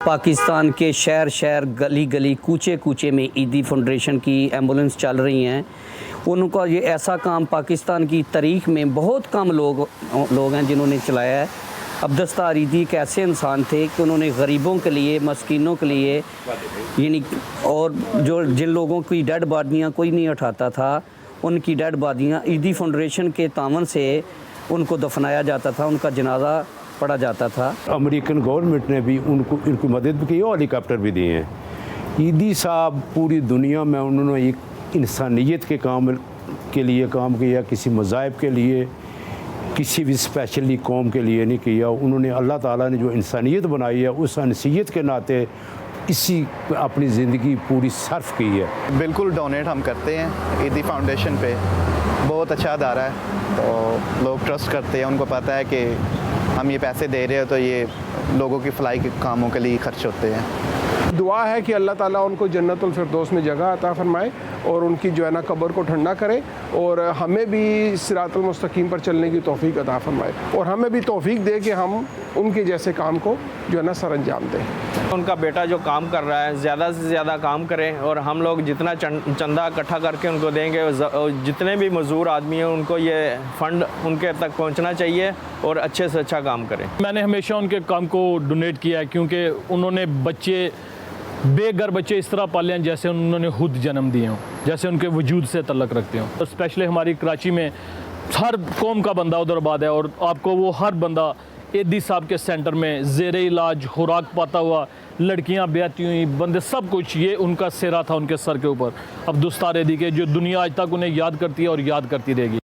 पाकिस्तान के शहर शहर गली गली कूचे कूचे में ईदी फाउंडेशन की एम्बुलेंस चल रही हैं। उनका ये ऐसा काम पाकिस्तान की तारीख़ में बहुत कम लोग हैं जिन्होंने चलाया है। अब्दुस्तार ईदी एक ऐसे इंसान थे कि उन्होंने गरीबों के लिए, मस्कीनों के लिए, यानी और जो जिन लोगों की डेड बॉडियाँ कोई नहीं उठाता था, उनकी डेड बॉडियाँ ईदी फाउंडेशन के तावन से उनको दफनाया जाता था, उनका जनाजा पड़ा जाता था। अमेरिकन गवर्नमेंट ने भी उनको मदद भी की और हेलीकॉप्टर भी दिए हैं। ईदी साहब पूरी दुनिया में उन्होंने एक इंसानियत के काम के लिए काम किया, किसी मज़ाहिब के लिए, किसी भी स्पेशली कौम के लिए नहीं किया। उन्होंने अल्लाह ताला ने जो इंसानियत बनाई है उस इंसानियत के नाते इसी अपनी ज़िंदगी पूरी सर्फ की है। बिल्कुल डोनेट हम करते हैं ईदी फाउंडेशन पे, बहुत अच्छा अदारा है, तो लोग ट्रस्ट करते हैं, उनको पता है कि हम ये पैसे दे रहे हैं तो ये लोगों की फलाई के कामों के लिए खर्च होते हैं। दुआ है कि अल्लाह ताला उनको जन्नतुल फिरदौस में जगह अता फरमाए और उनकी जो है ना कब्र को ठंडा करे और हमें भी सिरातुल मुस्तकीम पर चलने की तौफीक अता फरमाए और हमें भी तौफीक दे कि हम उनके जैसे काम को जो है ना सर अंजाम दें। उनका बेटा जो काम कर रहा है ज़्यादा से ज़्यादा काम करें और हम लोग जितना चंदा इकट्ठा करके उनको देंगे, जितने भी मज़दूर आदमी हैं उनको ये फ़ंड उनके तक पहुंचना चाहिए और अच्छे से अच्छा काम करें। मैंने हमेशा उनके काम को डोनेट किया है क्योंकि उन्होंने बेघर बच्चे इस तरह पाले हैं जैसे उन्होंने खुद जन्म दिए हों, जैसे उनके वजूद से तल्लक रखते हों। तो स्पेशली हमारी कराची में हर कौम का बंदा उधर आबाद है और आपको वो हर बंदा ईदी साहब के सेंटर में ज़ेरे इलाज, खुराक पाता हुआ, लड़कियां ब्याहती हुई, बंदे, सब कुछ ये उनका सेहरा था उनके सर के ऊपर। अब्दुस्तार ईदी के जो दुनिया आज तक उन्हें याद करती है और याद करती रहेगी।